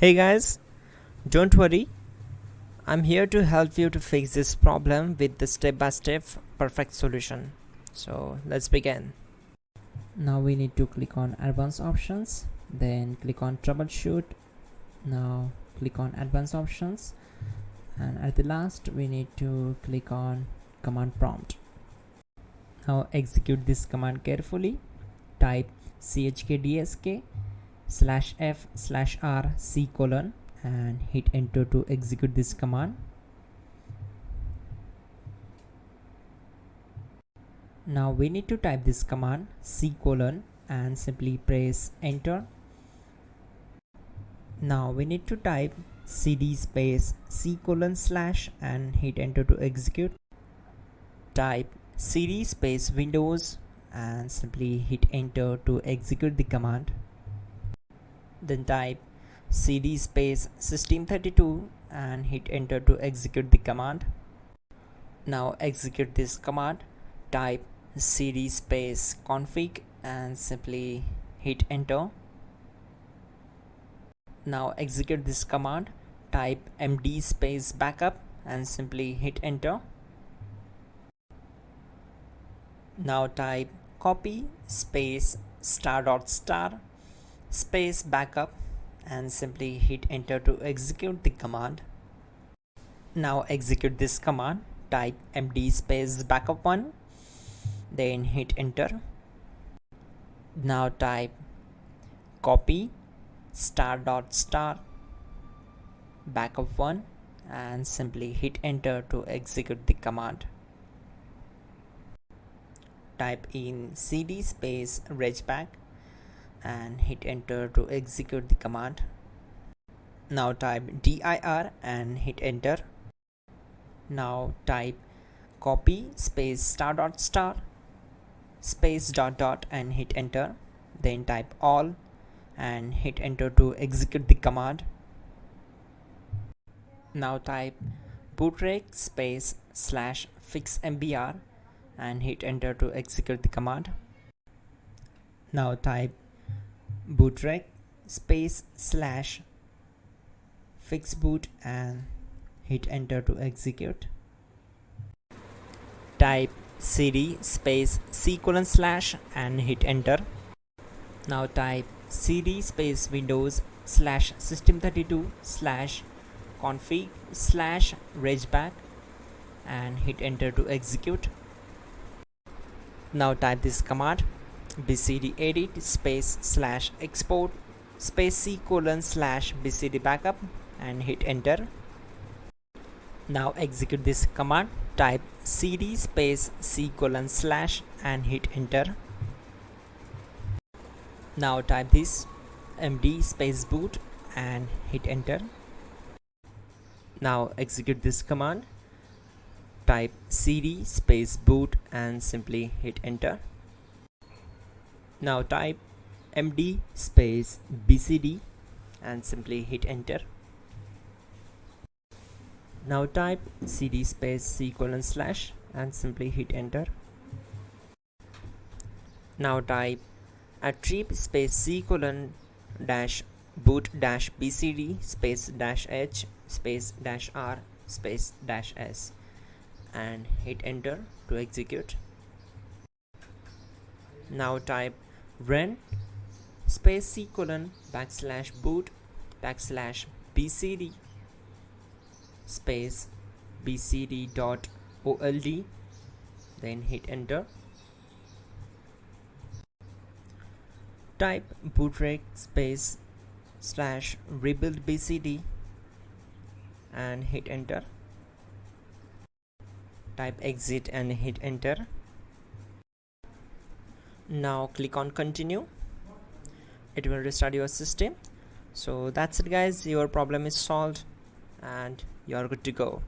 Hey guys, don't worry, I'm here to help you to fix this problem with the step-by-step perfect solution. So let's begin. Now we need to click on advanced options, then click on troubleshoot. Now click on advanced options, and at the last we need to click on command prompt. Now execute this command carefully. Type chkdsk/f/r/c: and hit enter to execute this command. Now we need to type this command c: and simply press enter. Now we need to type cd space c: / and hit enter to execute. Type cd space Windows and simply hit enter to execute the command. Then type cd space system32 and hit enter to execute the command. Now execute this command. Type cd space config and simply hit enter. Now execute this command. Type md space backup and simply hit enter. Now type copy space ** space backup and simply hit enter to execute the command. Now execute this command. Type md space backup1, then hit enter. Now type copy ** backup1 and simply hit enter to execute the command. Type in cd space regback and hit enter to execute the command. Now type dir and hit enter. Now type copy space ** space .. and hit enter. Then type all and hit enter to execute the command. Now type bootrec space /fixmbr and hit enter to execute the command. Now type bootrec space /fixboot and hit enter to execute. Type cd space c: / and hit enter. Now type cd space Windows /system32 /config /regback and hit enter to execute. Now type this command bcd edit space /export space c: /bcd backup and hit enter. Now execute this command. Type cd space c: / and hit enter. Now type this md space boot and hit enter. Now execute this command. Type cd space boot and simply hit enter. Now type md space bcd and simply hit enter. Now type cd space c: / and simply hit enter. Now type attrib space c: -boot -bcd space -h space -r space -s and hit enter to execute. Now type run space c: \boot \bcd space bcd.old, then hit enter. Type bootrec space /rebuild bcd and hit enter. Type exit and hit enter. Now click on continue. It will restart your system. So that's it guys, your problem is solved and you're good to go.